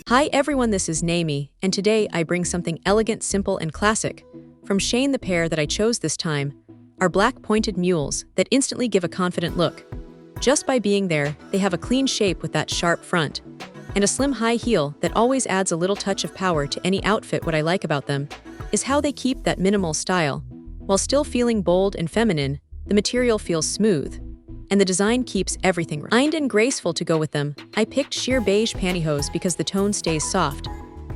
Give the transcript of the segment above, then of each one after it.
Hi everyone, this is Naomi, and today I bring something elegant, simple, and classic. From Shein, the pair that I chose this time are black pointed mules that instantly give a confident look. Just by being there, they have a clean shape with that sharp front and a slim high heel that always adds a little touch of power to any outfit. What I like about them is how they keep that minimal style. While still feeling bold and feminine, the material feels smooth, and the design keeps everything refined and graceful to go with them. I picked sheer beige pantyhose because the tone stays soft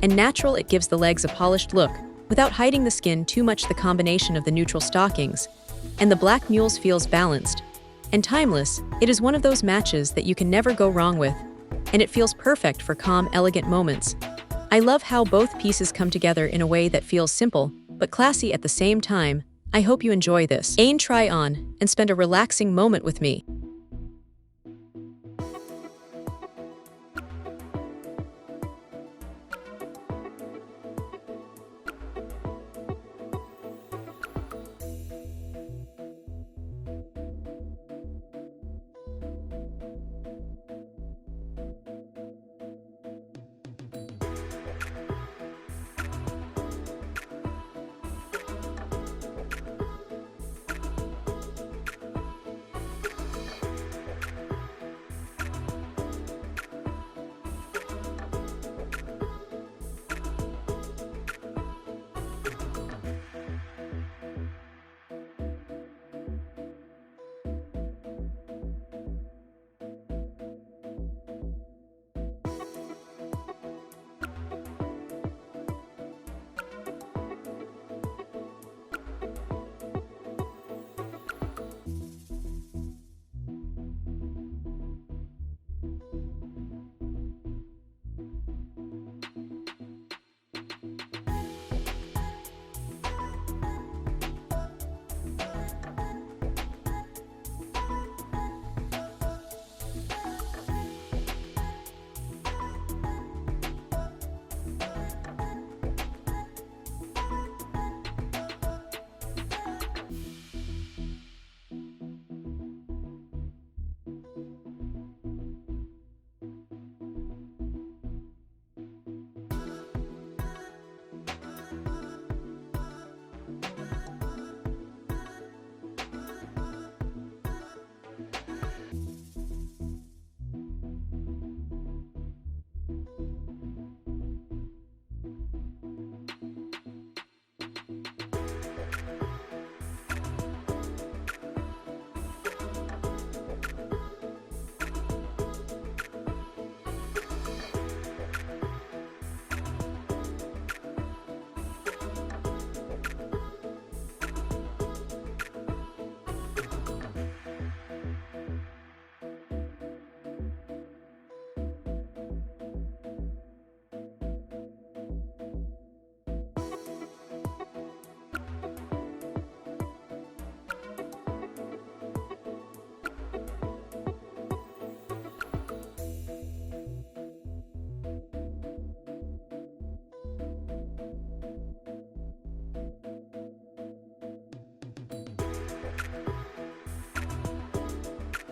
and natural. It gives the legs a polished look without hiding the skin too much. The combination of the neutral stockings and the black mules feels balanced and timeless. It is one of those matches that you can never go wrong with, and it feels perfect for calm, elegant moments. I love how both pieces come together in a way that feels simple but classy at the same time. I hope you enjoy this Shein try on and spend a relaxing moment with me.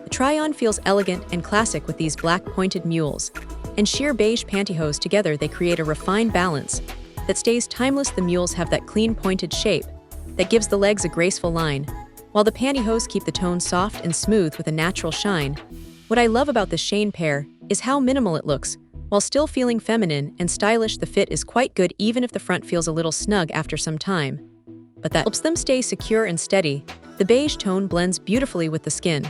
The try-on feels elegant and classic with these black pointed mules and sheer beige pantyhose. Together they create a refined balance that stays timeless. The mules have that clean pointed shape that gives the legs a graceful line, while the pantyhose keep the tone soft and smooth with a natural shine. What I love about the Shein pair is how minimal it looks. While still feeling feminine and stylish, the fit is quite good even if the front feels a little snug after some time, but that helps them stay secure and steady. The beige tone blends beautifully with the skin,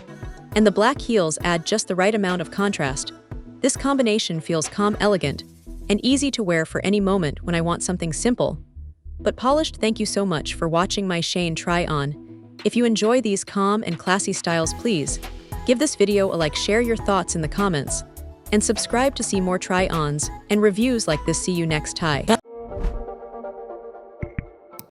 and the black heels add just the right amount of contrast. This combination feels calm, elegant, and easy to wear for any moment when I want something simple but polished. Thank you so much for watching my Shein try-on. If you enjoy these calm and classy styles, please give this video a like, share your thoughts in the comments, and subscribe to see more try-ons and reviews like this. See you next time.